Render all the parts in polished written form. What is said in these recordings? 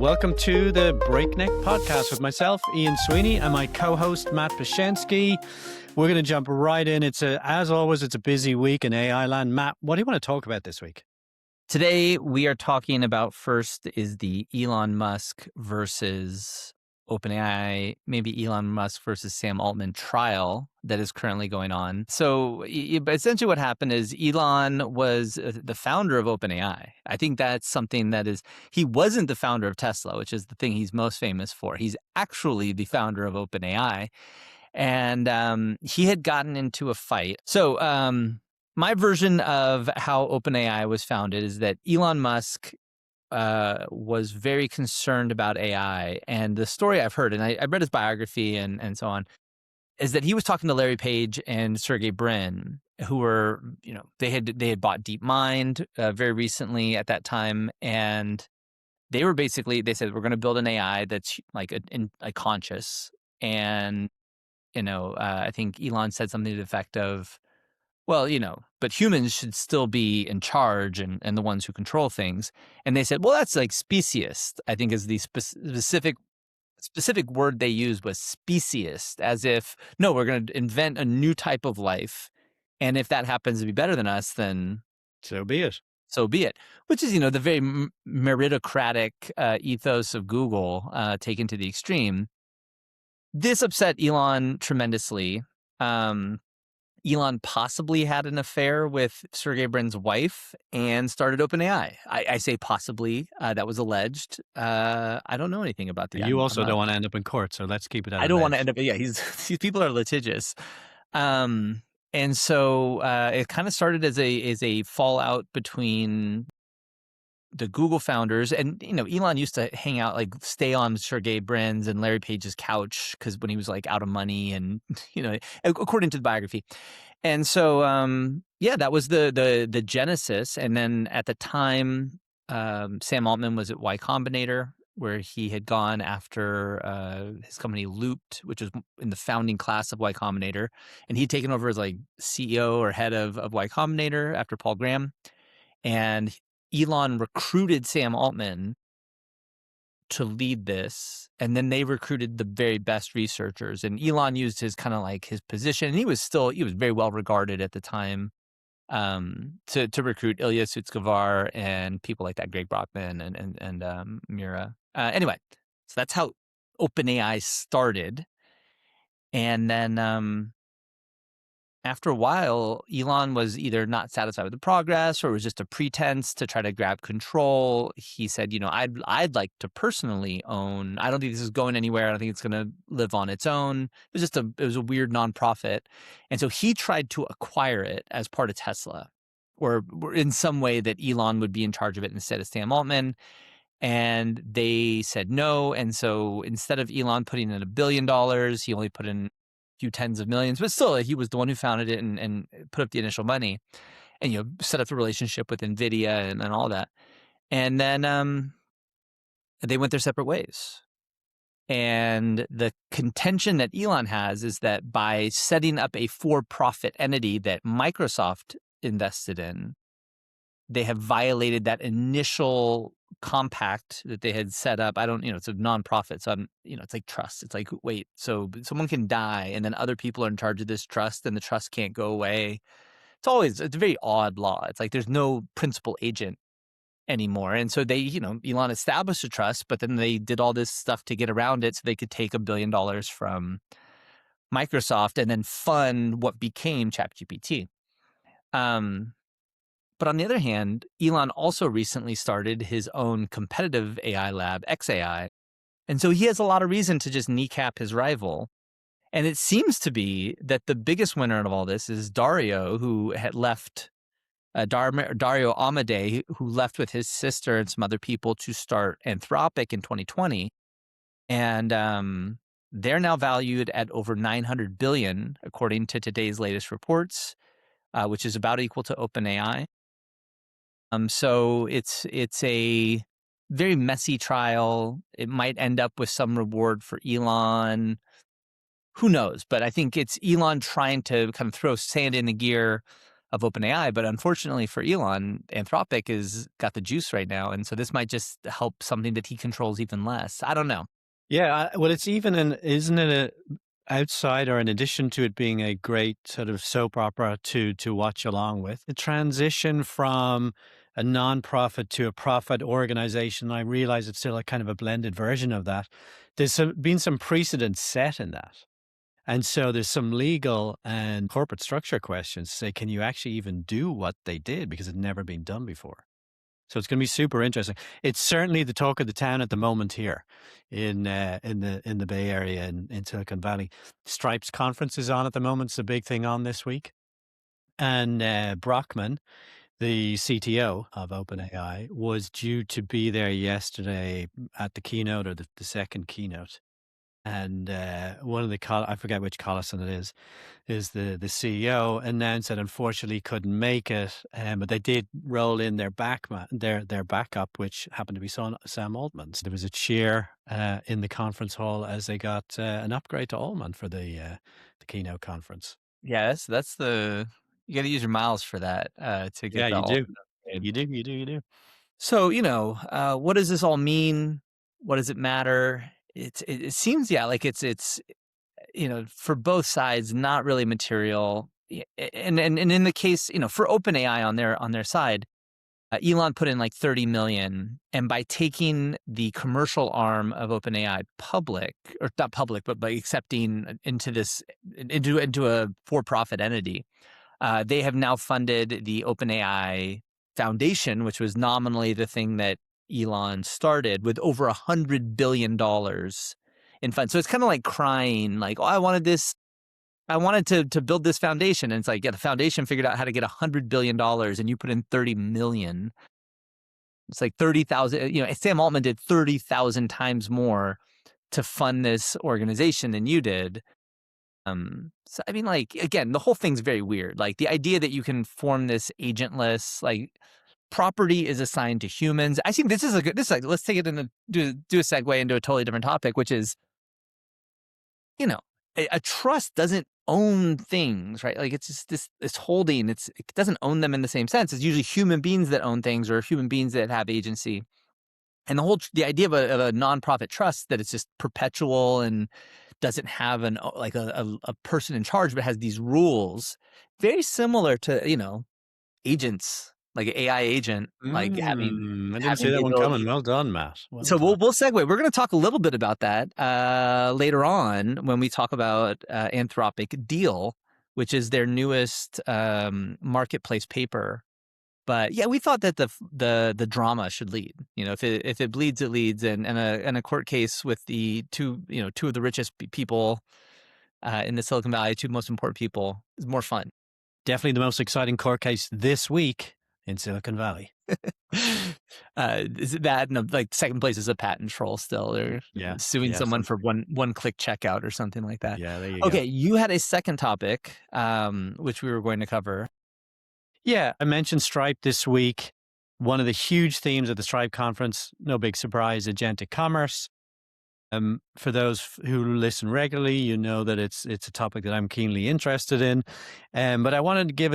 Welcome to the Breakneck Podcast with myself, Ian Sweeney, and my co-host, Matt Pashensky. We're going to jump right in. As always, it's a busy week in AI land. Matt, what do you want to talk about this week? Today, we are talking about first is the Elon Musk versus OpenAI, maybe Elon Musk versus Sam Altman trial that is currently going on. So essentially what happened is Elon was the founder of OpenAI. I think that's something he wasn't the founder of Tesla, which is the thing he's most famous for. He's actually the founder of OpenAI. And he had gotten into a fight. So my version of how OpenAI was founded is that Elon Musk was very concerned about AI. And the story I've heard, and I read his biography and so on, is that he was talking to Larry Page and Sergey Brin, who were, they had bought DeepMind very recently at that time. And they said, we're going to build an AI that's like a conscious. And, I think Elon said something to the effect of, well, but humans should still be in charge and the ones who control things. And they said, well, that's like speciest, I think is the specific word they used was speciest, as if, no, we're going to invent a new type of life. And if that happens to be better than us, then so be it. So be it, which is, the very meritocratic ethos of Google taken to the extreme. This upset Elon tremendously. Elon possibly had an affair with Sergey Brin's wife and started OpenAI. I say possibly. That was alleged. I don't know anything about that. You also don't want to end up in court, so let's keep it out. I don't want to end up. Yeah, these people are litigious. And so it kind of started as a fallout between the Google founders, and Elon used to hang out, like stay on Sergey Brin's and Larry Page's couch because when he was like out of money, and according to the biography. And so that was the genesis. And then at the time, Sam Altman was at Y Combinator, where he had gone after his company Looped, which was in the founding class of Y Combinator, and he'd taken over as like CEO or head of Y Combinator after Paul Graham. And Elon recruited Sam Altman to lead this, and then they recruited the very best researchers. And Elon used his kind of like his position, and he was very well regarded at the time to recruit Ilya Sutskever and people like that, Greg Brockman and Mira. Anyway, so that's how OpenAI started, and then after a while, Elon was either not satisfied with the progress or it was just a pretense to try to grab control. He said, I'd like to personally own. I don't think this is going anywhere. I don't think it's going to live on its own. It was a weird nonprofit. And so he tried to acquire it as part of Tesla, or in some way that Elon would be in charge of it instead of Sam Altman. And they said no. And so instead of Elon putting in $1 billion, he only put in few tens of millions, but still he was the one who founded it and put up the initial money and set up the relationship with NVIDIA and all that. And then they went their separate ways. And the contention that Elon has is that by setting up a for-profit entity that Microsoft invested in, they have violated that initial compact that they had set up. It's a nonprofit. So it's like trust. It's like, wait, so someone can die and then other people are in charge of this trust and the trust can't go away. It's a very odd law. It's like there's no principal agent anymore. And so they, Elon established a trust, but then they did all this stuff to get around it so they could take $1 billion from Microsoft and then fund what became ChatGPT. But on the other hand, Elon also recently started his own competitive AI lab, XAI. And so he has a lot of reason to just kneecap his rival. And it seems to be that the biggest winner of all this is Dario, who had left, Dario Amodei, who left with his sister and some other people to start Anthropic in 2020. And they're now valued at over $900 billion, according to today's latest reports, which is about equal to OpenAI. So it's a very messy trial. It might end up with some reward for Elon. Who knows? But I think it's Elon trying to kind of throw sand in the gear of OpenAI. But unfortunately for Elon, Anthropic is got the juice right now, and so this might just help something that he controls even less. I don't know. Yeah, well, it's even isn't it outside or in addition to it being a great sort of soap opera to watch along with, the transition from a nonprofit to a profit organization, I realize it's still a kind of a blended version of that. Been some precedent set in that. And so there's some legal and corporate structure questions to say, can you actually even do what they did because it's never been done before? So it's going to be super interesting. It's certainly the talk of the town at the moment here in the Bay Area in Silicon Valley. Stripe's conference is on at the moment. It's a big thing on this week. And Brockman, the CTO of OpenAI, was due to be there yesterday at the keynote or the second keynote. And one of the I forget which Collison it is the CEO announced that unfortunately couldn't make it, but they did roll in their their backup, which happened to be Sam Altman. So there was a cheer in the conference hall as they got an upgrade to Altman for the keynote conference. Yeah, that's the you got to use your miles for that to Yeah, get the you do. ultimate upgrade. You do. You do. You do. So what does this all mean? What does it matter? It seems like it's for both sides not really material. And in the case for OpenAI on their side, Elon put in like 30 million, and by taking the commercial arm of OpenAI public, or not public, but by accepting into a for-profit entity, they have now funded the OpenAI Foundation, which was nominally the thing that Elon started, with over $100 billion in funds. So it's kind of like crying, like, oh, I wanted to build this foundation. And it's like, yeah, the foundation figured out how to get $100 billion and you put in 30 million. It's like 30,000, Sam Altman did 30,000 times more to fund this organization than you did. So I mean, like, again, the whole thing's very weird. Like the idea that you can form this agentless, like, property is assigned to humans. I think this is let's take it do a segue into a totally different topic, which is, a trust doesn't own things, right? Like it's just this holding, it doesn't own them in the same sense. It's usually human beings that own things or human beings that have agency. And the idea of a nonprofit trust, that it's just perpetual and doesn't have a person in charge, but has these rules, very similar to, agents, like an AI agent, like I didn't see having that the one ability. coming. Well done, Matt. Well So done. we'll segue. We're going to talk a little bit about that later on when we talk about Anthropic Deal, which is their newest marketplace paper. But yeah, we thought that the drama should lead. If it bleeds, it leads, and a court case with the two of the richest people in the Silicon Valley, two most important people, is more fun. Definitely the most exciting court case this week in Silicon Valley. Is it that? No, like second place is a patent troll still. They're Yeah. suing Yeah. someone for one click checkout or something like that. Yeah. There you Okay, go. you had a second topic, which we were going to cover. Yeah. I mentioned Stripe this week. One of the huge themes of the Stripe conference, no big surprise, agentic commerce. For those who listen regularly, you know that it's a topic that I'm keenly interested in. But I wanted to give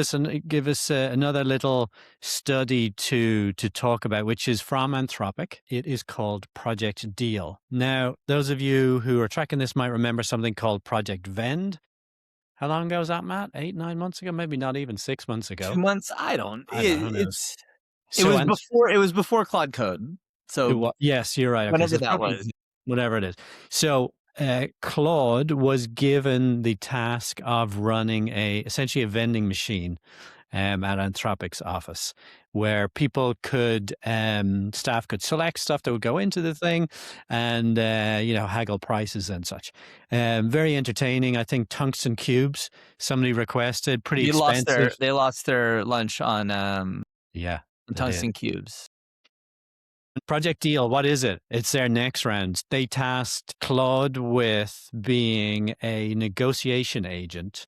us another little study to talk about, which is from Anthropic. It is called Project Deal. Now, those of you who are tracking this might remember something called Project Vend. How long ago was that, Matt? 8, 9 months ago? Maybe not even 6 months ago. 2 months? I don't. I don't know. Who knows? It was before Claude Code. So yes, you're right. Okay, whenever so it's that probably was. whatever it is. So Claude was given the task of running essentially a vending machine at Anthropic's office, where staff could select stuff that would go into the thing, and haggle prices and such. Very entertaining. I think tungsten cubes somebody requested, pretty expensive. They lost their lunch on Yeah, they did. tungsten cubes. Project Deal, what is it? It's their next round. They tasked Claude with being a negotiation agent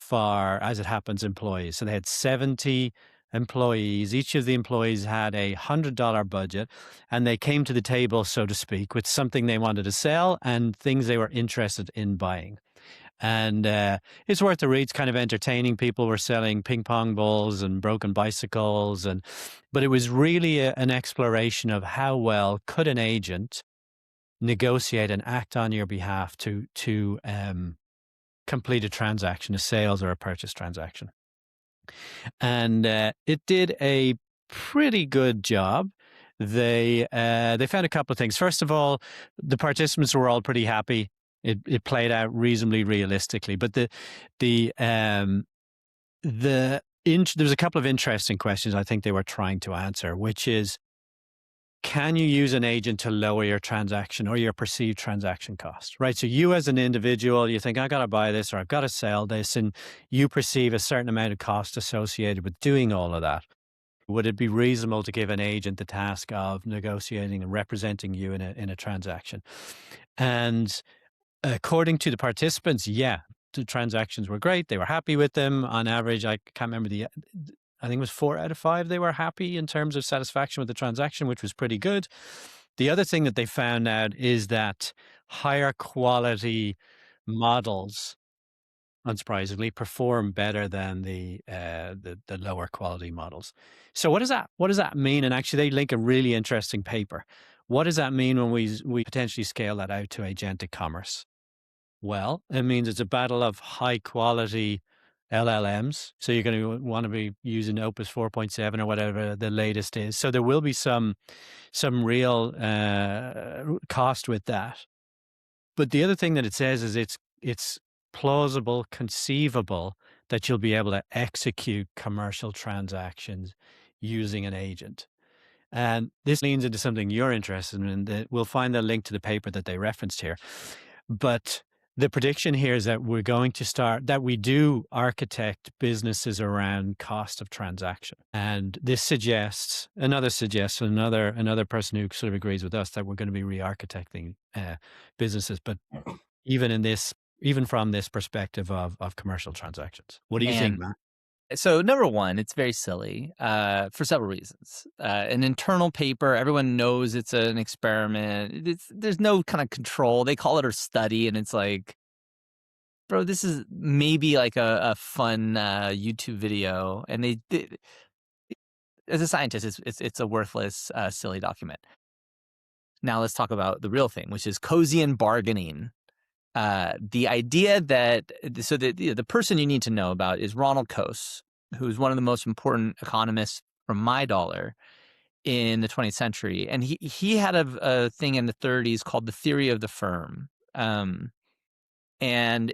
for, as it happens, employees. So they had 70 employees. Each of the employees had a $100 budget, and they came to the table, so to speak, with something they wanted to sell and things they were interested in buying. And it's worth a read. It's kind of entertaining. People were selling ping pong balls and broken bicycles, but it was really an exploration of how well could an agent negotiate and act on your behalf to complete a transaction, a sales or a purchase transaction. And it did a pretty good job. They found a couple of things. First of all, the participants were all pretty happy. It played out reasonably realistically, but there was a couple of interesting questions I think they were trying to answer, which is, can you use an agent to lower your transaction or your perceived transaction cost, right? So you as an individual, you think, I got to buy this or I've got to sell this, and you perceive a certain amount of cost associated with doing all of that. Would it be reasonable to give an agent the task of negotiating and representing you in a transaction? And according to the participants, yeah, the transactions were great. They were happy with them. On average, I can't remember I think it was 4 out of 5 they were happy in terms of satisfaction with the transaction, which was pretty good. The other thing that they found out is that higher quality models, unsurprisingly, perform better than the lower quality models. So what does that mean? And actually, they link a really interesting paper. What does that mean when we potentially scale that out to agentic commerce? Well, it means it's a battle of high quality LLMs. So you're going to want to be using Opus 4.7 or whatever the latest is. So there will be some real cost with that. But the other thing that it says is it's plausible, conceivable that you'll be able to execute commercial transactions using an agent. And this leans into something you're interested in. We'll find the link to the paper that they referenced here. But the prediction here is that we do architect businesses around cost of transaction. And this suggests, another person who sort of agrees with us, that we're going to be re-architecting businesses. But even from this perspective of commercial transactions. What do you think, Matt? So number one, it's very silly for several reasons. An internal paper, everyone knows it's an experiment. There's no kind of control. They call it a study, and it's like, bro, this is maybe like a fun YouTube video. And as a scientist, it's a worthless, silly document. Now let's talk about the real thing, which is Coasian bargaining. The idea that the person you need to know about is Ronald Coase, who's one of the most important economists from my dollar in the 20th century, and he had a thing in the 30s called the theory of the firm, and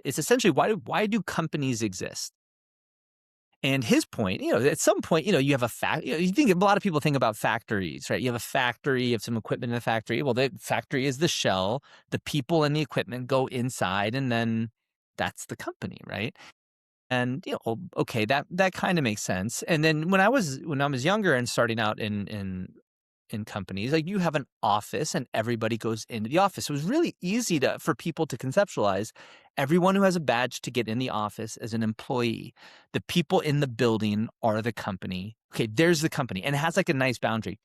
it's essentially why do companies exist? And his point, at some point, you have a lot of people think about factories, right? You have a factory, you have some equipment in the factory. Well, the factory is the shell. The people and the equipment go inside, and then that's the company, right? And okay, that kind of makes sense. And then when I was younger and starting out in companies, like, you have an office and everybody goes into the office. It was really easy for people to conceptualize everyone who has a badge to get in the office as an employee. The people in the building are the company. Okay, there's the company, and it has like a nice boundary.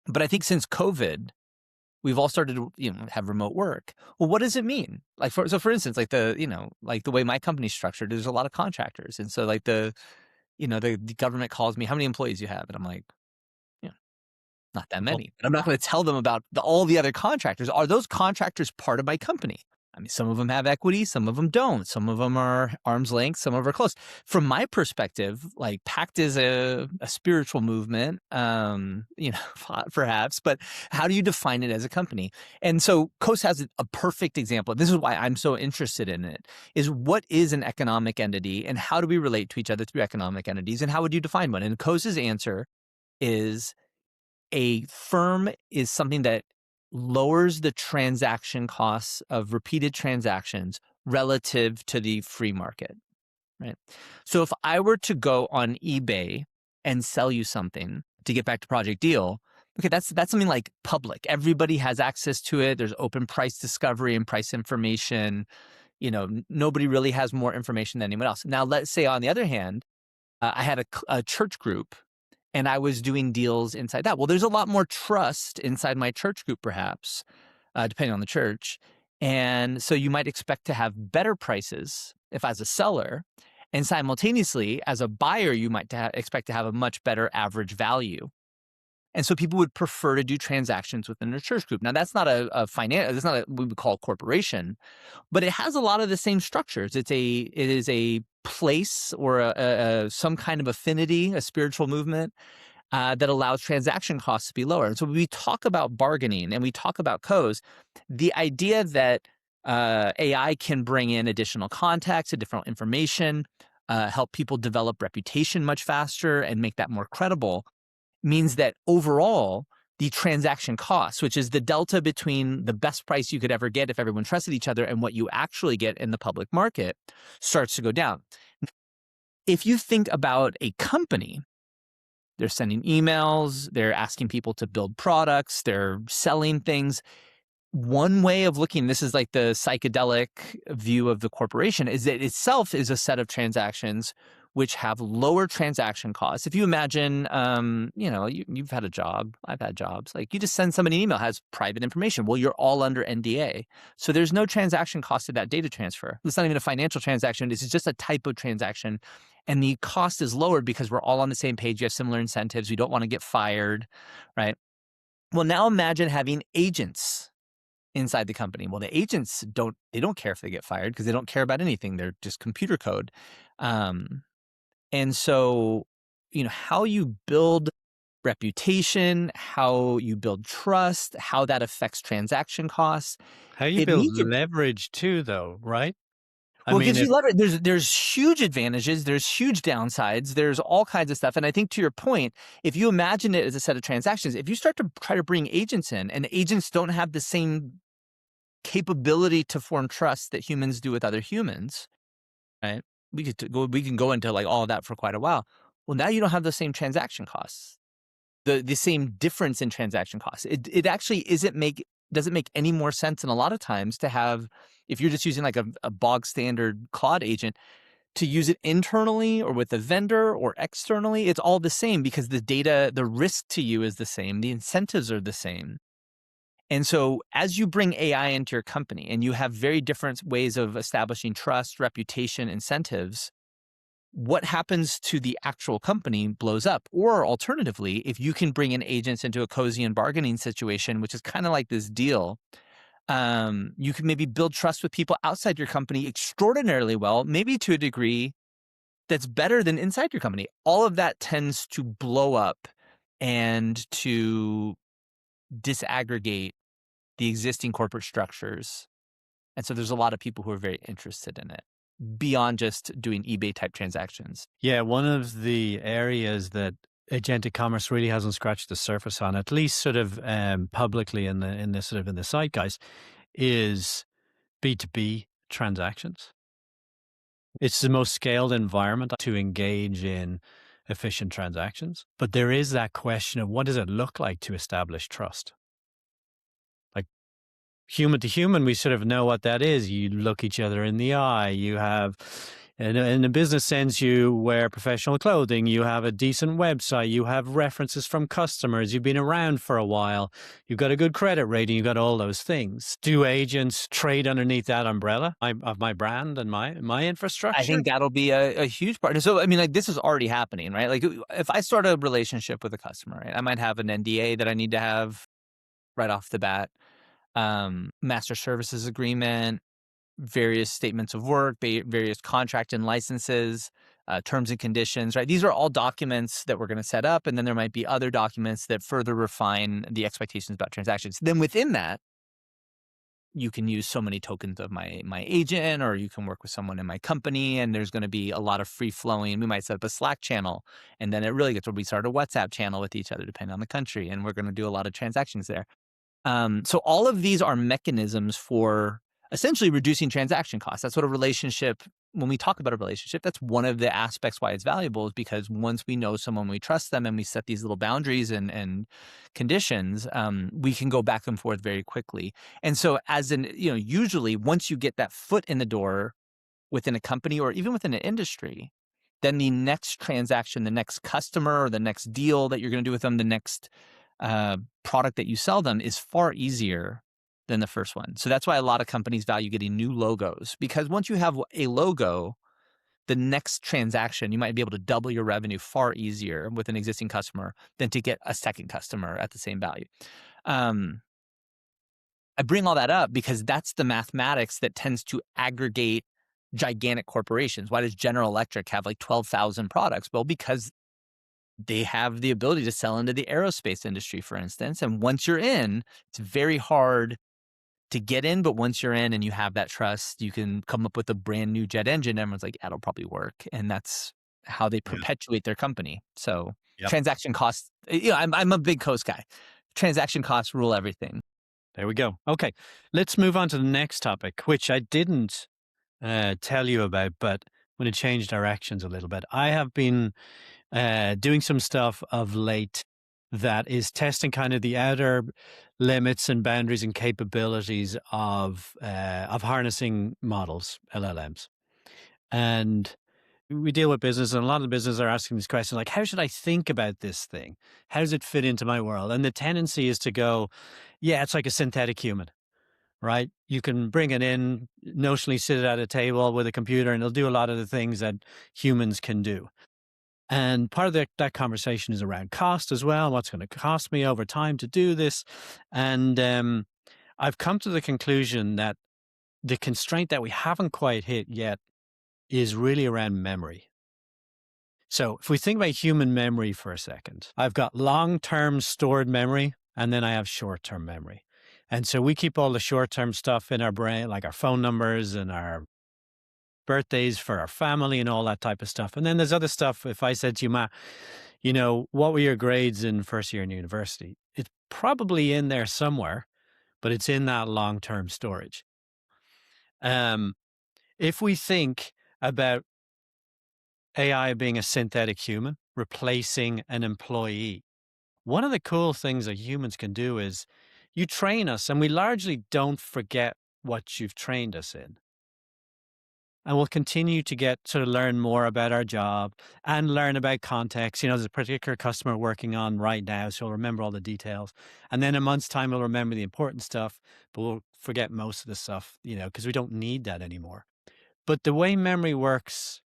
But I think since COVID, we've all started to have remote work. Well, what does it mean? Like for instance, like the way my company's structured, there's a lot of contractors, and so like the government calls me, how many employees you have, and I'm like, not that many. But I'm not going to tell them about all the other contractors. Are those contractors part of my company? I mean, some of them have equity, some of them don't. Some of them are arm's length, some of them are close. From my perspective, like, Pact is a spiritual movement, perhaps, but how do you define it as a company? And so Coase has a perfect example. This is why I'm so interested in it, is what is an economic entity and how do we relate to each other through economic entities, and how would you define one? And Coase's answer is, a firm is something that lowers the transaction costs of repeated transactions relative to the free market, right? So if I were to go on eBay and sell you something, to get back to Project Deal, okay, that's something like public. Everybody has access to it. There's open price discovery and price information. Nobody really has more information than anyone else. Now, let's say on the other hand, I had a church group, and I was doing deals inside that. Well, there's a lot more trust inside my church group, perhaps, depending on the church. And so you might expect to have better prices if as a seller, and simultaneously as a buyer, you might expect to have a much better average value. And so people would prefer to do transactions within their church group. Now that's not a finance, that's not what we would call a corporation, but it has a lot of the same structures. It is a place or some kind of affinity, a spiritual movement that allows transaction costs to be lower. And so when we talk about bargaining and we talk about codes, the idea that AI can bring in additional context, additional information, help people develop reputation much faster and make that more credible means that overall, the transaction cost, which is the delta between the best price you could ever get if everyone trusted each other and what you actually get in the public market, starts to go down. If you think about a company, they're sending emails, they're asking people to build products, they're selling things. One way of looking, this is like the psychedelic view of the corporation, is that itself is a set of transactions which have lower transaction costs. If you imagine, you've had a job, I've had jobs, like you just send somebody an email, has private information. Well, you're all under NDA. So there's no transaction cost to that data transfer. It's not even a financial transaction. It's just a type of transaction. And the cost is lowered because we're all on the same page. You have similar incentives. We don't want to get fired, right? Well, now imagine having agents inside the company. Well, the agents don't care if they get fired because they don't care about anything. They're just computer code. And so, how you build reputation, how you build trust, how that affects transaction costs. How you It build means it leverage too, though, right? I well, it mean, gives if you leverage. There's huge advantages, there's huge downsides, there's all kinds of stuff. And I think to your point, if you imagine it as a set of transactions, if you start to try to bring agents in and agents don't have the same capability to form trust that humans do with other humans, right? We can go into like all of that for quite a while. Well, now you don't have the same transaction costs, the same difference in transaction costs. It actually doesn't make any more sense in a lot of times to have, if you're just using like a bog standard Claude agent, to use it internally or with a vendor or externally. It's all the same because the risk to you is the same. The incentives are the same. And so as you bring AI into your company and you have very different ways of establishing trust, reputation, incentives, what happens to the actual company blows up. Or alternatively, if you can bring in agents into a cozy and bargaining situation, which is kind of like this deal, you can maybe build trust with people outside your company extraordinarily well, maybe to a degree that's better than inside your company. All of that tends to blow up and to disaggregate the existing corporate structures. And so there's a lot of people who are very interested in it beyond just doing eBay type transactions. yeah, one of the areas that agentic commerce really hasn't scratched the surface on, at least sort of publicly in the zeitgeist, is B2B transactions. It's the most scaled environment to engage in efficient transactions. But there is that question of what does it look like to establish trust? Like human to human, we sort of know what that is. You look each other in the eye. You have, in a business sense, you wear professional clothing. You have a decent website. You have references from customers. You've been around for a while. You've got a good credit rating. You've got all those things. Do agents trade underneath that umbrella of my brand and my I infrastructure? think that'll be a huge part. So, I mean, like this is already happening, right? Like if I start a relationship with a customer, right, I might have an NDA that I need to have right off the bat, master services agreement, various statements of work, various contract and licenses, terms and conditions, right? These are all documents that we're going to set up. And then there might be other documents that further refine the expectations about transactions. Then within that, you can use so many tokens of my agent, or you can work with someone in my company, and there's going to be a lot of free flowing. We might set up a Slack channel, and then it really gets where we start a WhatsApp channel with each other, depending on the country, and we're going to do a lot of transactions there. So all of these are mechanisms for essentially reducing transaction costs. That's what a relationship, when we talk about a relationship, that's one of the aspects why it's valuable, is because once we know someone, we trust them, and we set these little boundaries and conditions, we can go back and forth very quickly. And so usually once you get that foot in the door within a company or even within an industry, then the next transaction, the next customer or the next deal that you're going to do with them, the next product that you sell them is far easier than the first one. So that's why a lot of companies value getting new logos, because once you have a logo, the next transaction, you might be able to double your revenue far easier with an existing customer than to get a second customer at the same value. Um, I bring all that up because that's the mathematics that tends to aggregate gigantic corporations. Why does General Electric have like 12,000 products? Well, because they have the ability to sell into the aerospace industry, for instance. And once you're in, it's very hard to get in. But once you're in and you have that trust, you can come up with a brand new jet engine. Everyone's like, yeah, it'll probably work. And that's how they Yeah. perpetuate their company. So Yep. transaction costs, I'm a big coast guy. Transaction costs rule everything. There we go. Okay. Let's move on to the next topic, which I didn't tell you about, but I'm going to change directions a little bit. I have been doing some stuff of late that is testing kind of the outer limits and boundaries and capabilities of harnessing models, LLMs. And we deal with business, and a lot of the business are asking these questions like, how should I think about this thing? How does it fit into my world? And the tendency is to go, yeah, it's like a synthetic human, right? You can bring it in, notionally sit it at a table with a computer, and it'll do a lot of the things that humans can do. And part of that conversation is around cost as well. What's going to cost me over time to do this? And I've come to the conclusion that the constraint that we haven't quite hit yet is really around memory. So if we think about human memory for a second, I've got long-term stored memory, and then I have short-term memory. And so we keep all the short-term stuff in our brain, like our phone numbers and our birthdays for our family and all that type of stuff. And then there's other stuff. If I said to you, Matt, what were your grades in first year in university? It's probably in there somewhere, but it's in that long-term storage. Um, if we think about AI being a synthetic human, replacing an employee, one of the cool things that humans can do is you train us, and we largely don't forget what you've trained us in. And we'll continue to learn more about our job and learn about context. There's a particular customer working on right now, so we'll remember all the details. And then a month's time, we'll remember the important stuff, but we'll forget most of the stuff, because we don't need that anymore. But the way memory works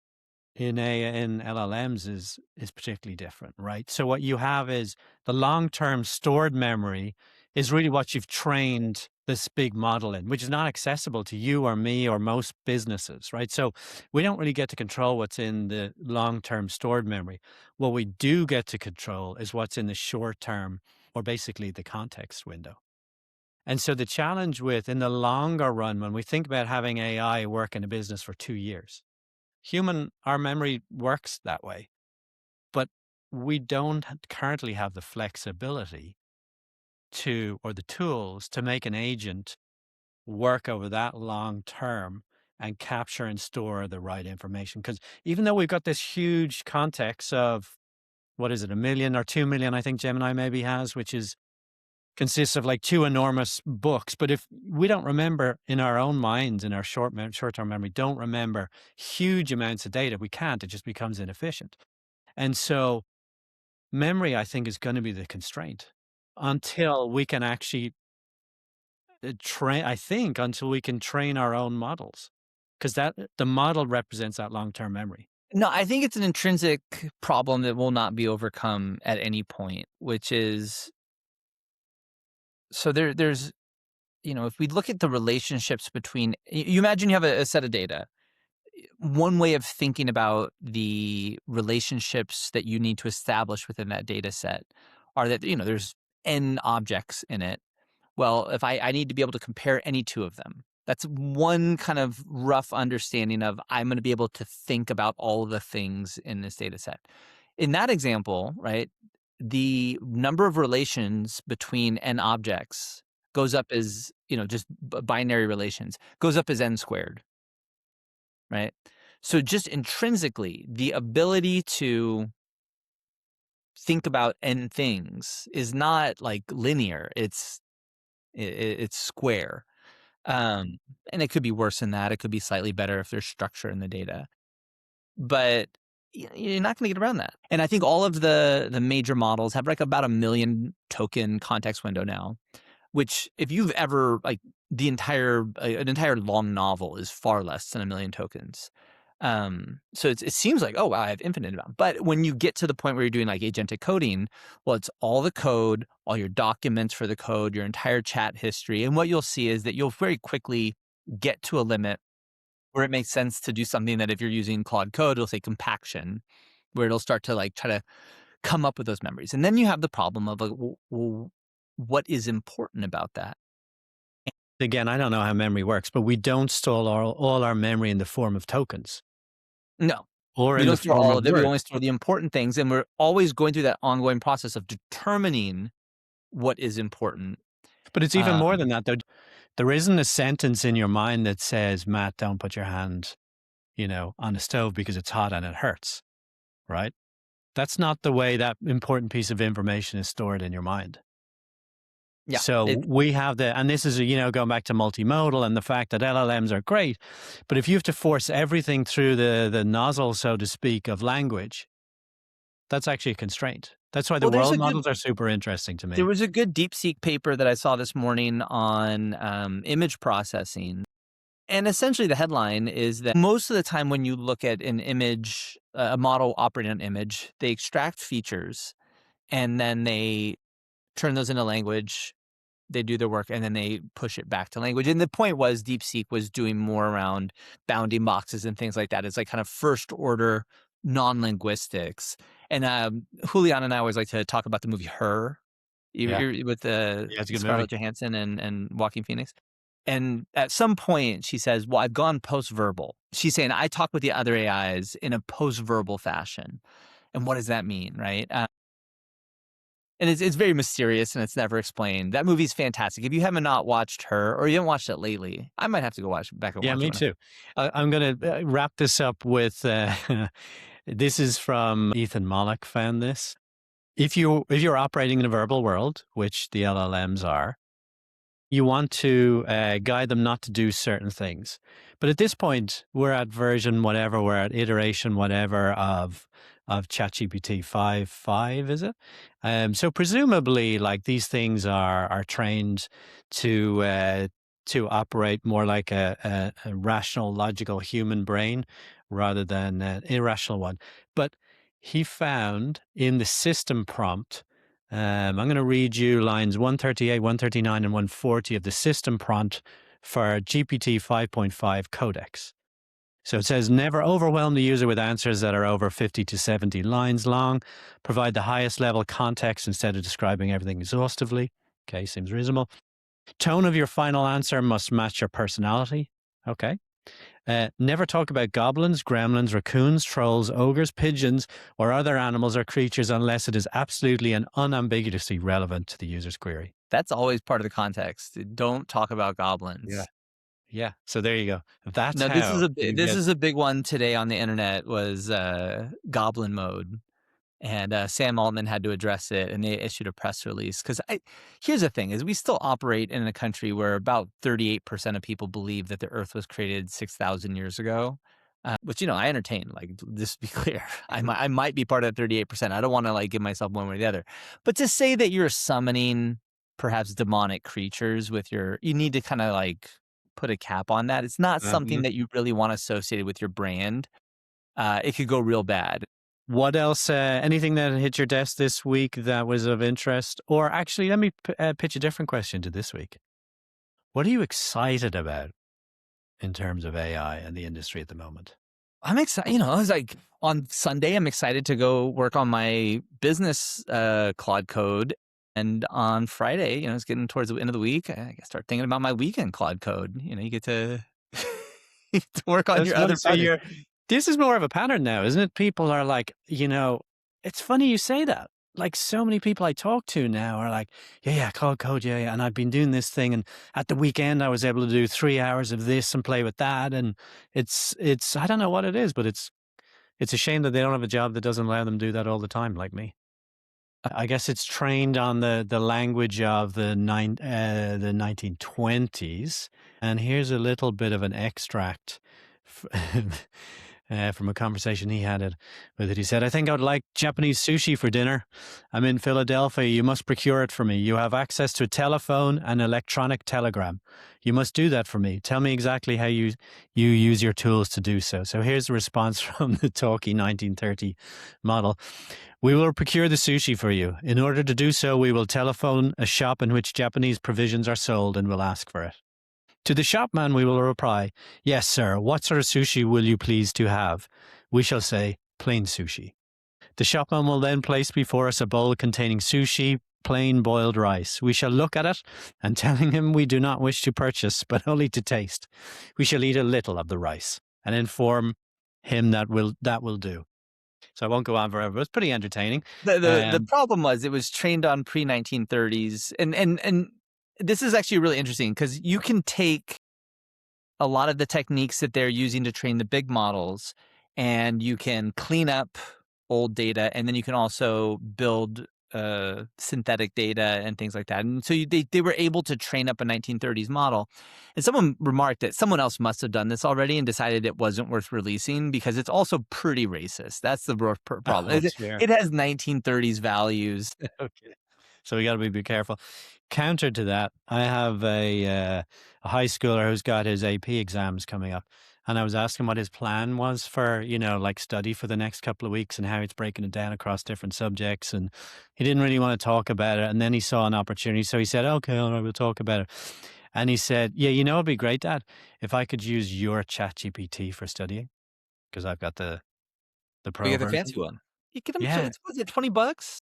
in LLMs is particularly different, right? So what you have is the long-term stored memory is really what you've trained this big model in, which is not accessible to you or me or most businesses, right? So we don't really get to control what's in the long-term stored memory. What we do get to control is what's in the short-term, or basically the context window. And so the challenge in the longer run, when we think about having AI work in a business for 2 years, our memory works that way, but we don't currently have the flexibility or the tools to make an agent work over that long term and capture and store the right information. Because even though we've got this huge context of, what is it, 1 million or 2 million, I think Gemini maybe has, which consists of like two enormous books. But if we don't remember in our own minds, in our short-term memory, don't remember huge amounts of data, we can't. It just becomes inefficient. And so memory, I think, is going to be the constraint until we can actually until we can train our own models, because the model represents that long-term memory. No, I think it's an intrinsic problem that will not be overcome at any point, which is, so there's, if we look at the relationships between, you imagine you have a set of data. One way of thinking about the relationships that you need to establish within that data set are that, there's n objects in it. Well, if I need to be able to compare any two of them, that's one kind of rough understanding of, I'm going to be able to think about all of the things in this data set. In that example, right, the number of relations between n objects goes up as, just binary relations, goes up as n squared, right? So just intrinsically, the ability to think about n things is not like linear. It's square. And it could be worse than that. It could be slightly better if there's structure in the data. But you're not going to get around that. And I think all of the major models have like about 1 million token context window now. which if you've ever like an entire long novel is far less than 1,000,000 tokens. So it seems like, oh wow, I have infinite amount. But when you get to the point where you're doing like agentic coding, well, it's all the code, all your documents for the code, your entire chat history. And what you'll see is that you'll very quickly get to a limit where it makes sense to do something that if you're using Claude Code, it'll say compaction, where it'll start to like try to come up with those memories. And then you have the problem of like, well, what is important about that? Again, I don't know how memory works, but we don't store all our memory in the form of tokens No, or we in the don't store form all of of it. We words. only store the important things, and we're always going through that ongoing process of determining what is important. But it's even more Um, than that, though. There isn't a sentence in your mind that says, Matt, don't put your hand, on a stove because it's hot and it hurts, right? That's not the way that important piece of information is stored in your mind. yeah, So we have and this is, going back to multimodal and the fact that LLMs are great, but if you have to force everything through the nozzle, so to speak, of language, that's actually a constraint. That's why the well, world models are super interesting to there me. was a good DeepSeek paper that I saw this morning on image processing. And essentially, the headline is that most of the time when you look at an image, a model operating an image, they extract features and then they turn those into language. They do their work and then they push it back to language. And the point was DeepSeek was doing more around bounding boxes and things like that. It's like kind of first order non-linguistics. And Julian and I always like to talk about the movie Her Yeah. with Yeah, it's a good movie. Scarlett Johansson and Joaquin Phoenix. And at some point she says, well, I've gone post-verbal. She's saying, I talk with the other AIs in a post-verbal fashion. And what does that mean, right? And it's very mysterious and it's never explained. That movie's fantastic. If you haven't not watched Her or you haven't watched it lately, I might have to go back and Yeah, watch me it. too. I'm going to wrap this up with this is from Ethan Mollick found this. If you're operating in a verbal world, which the LLMs are, you want to guide them not to do certain things. But at this point, we're at version whatever, we're at iteration whatever of ChatGPT 5.5, is it? So presumably, like these things are trained to operate more like a rational, logical human brain rather than an irrational one. But he found in the system prompt I'm going to read you lines 138, 139, and 140 of the system prompt for GPT 5.5 Codex. So it says, never overwhelm the user with answers that are over 50 to 70 lines long. Provide the highest level context instead of describing everything exhaustively. Okay, seems reasonable. Tone of your final answer must match your personality. Okay. Never talk about goblins, gremlins, raccoons, trolls, ogres, pigeons, or other animals or creatures unless it is absolutely and unambiguously relevant to the user's query. That's always part of the context. Don't talk about goblins. Yeah. Yeah. So there you go. That's No, how you this get. is a big one today on the internet was goblin mode. And Sam Altman had to address it, and they issued a press release. Because here's the thing: is we still operate in a country where about 38% of people believe that the Earth was created 6,000 years ago, which I entertain. Like, just to be clear, I might be part of that 38%. I don't want to like give myself one way or the other, but to say that you're summoning perhaps demonic creatures with you need to kind of like put a cap on that. It's not something that you really want associated with your brand. It could go real bad. What else? Anything that hit your desk this week that was of interest? Or actually, let me pitch a different question to this week. What are you excited about in terms of AI and the industry at the moment? I'm excited. I was like on Sunday, I'm excited to go work on my business Claude code. And on Friday, it's getting towards the end of the week. I start thinking about my weekend Claude code. You get to, to work on That's your really other exciting. project. This is more of a pattern now, isn't it? People are like, it's funny you say that. Like so many people I talk to now are like, yeah, code, yeah. And I've been doing this thing. And at the weekend, I was able to do 3 hours of this and play with that. And it's, I don't know what it is, but it's a shame that they don't have a job that doesn't allow them to do that all the time, like me. I guess it's trained on the language of the 1920s. And here's a little bit of an extract from a conversation he had with it. He said, I think I would like Japanese sushi for dinner. I'm in Philadelphia. You must procure it for me. You have access to a telephone and electronic telegram. You must do that for me. Tell me exactly how you use your tools to do so. So here's the response from the talkie 1930 model. We will procure the sushi for you. In order to do so, we will telephone a shop in which Japanese provisions are sold and will ask for it. To the shopman we will reply, yes, sir, what sort of sushi will you please to have? We shall say, plain sushi. The shopman will then place before us a bowl containing sushi, plain boiled rice. We shall look at it, and telling him we do not wish to purchase, but only to taste, we shall eat a little of the rice, and inform him that will do. So I won't go on forever, but it's pretty entertaining. The problem was it was trained on pre-1930s, and this is actually really interesting because you can take a lot of the techniques that they're using to train the big models, and you can clean up old data, and then you can also build synthetic data and things like that. And so they were able to train up a 1930s model. And someone remarked that someone else must have done this already and decided it wasn't worth releasing because it's also pretty racist. That's the problem. It has 1930s values. Okay. So we got to be careful. Counter to that, I have a high schooler who's got his AP exams coming up, and I was asking what his plan was for, like study for the next couple of weeks and how he's breaking it down across different subjects. And he didn't really want to talk about it. And then he saw an opportunity, so he said, "Okay, all right, we'll talk about it." And he said, "Yeah, it'd be great, Dad, if I could use your ChatGPT for studying, because I've got the We pro get the version." fancy one. You get them. Yeah. Was it $20?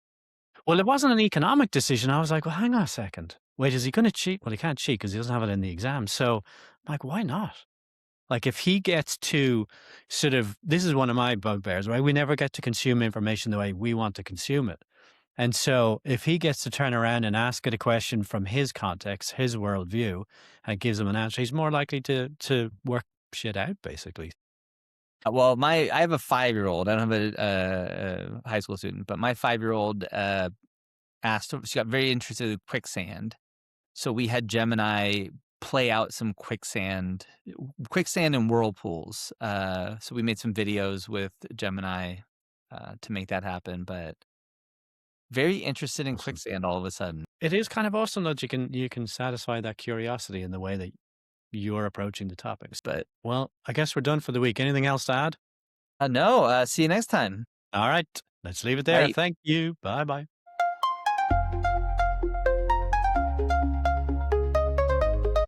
Well, it wasn't an economic decision. I was like, well, hang on a second. Wait, is he going to cheat? Well, he can't cheat because he doesn't have it in the exam. So I'm like, why not? Like, if he gets to this is one of my bugbears, right? We never get to consume information the way we want to consume it. And so if he gets to turn around and ask it a question from his context, his worldview, and gives him an answer, he's more likely to work shit out, basically. Well, I have a 5-year-old. I don't have a high school student, but my 5-year-old she got very interested in quicksand. So we had Gemini play out some quicksand and whirlpools. So we made some videos with Gemini to make that happen. But very interested in quicksand all of a sudden. It is kind of awesome that you can satisfy that curiosity in the way that you're approaching the topics. But, well, I guess we're done for the week. Anything else to add? No, see you next time. All right. Let's leave it there. Bye. Thank you. Bye-bye.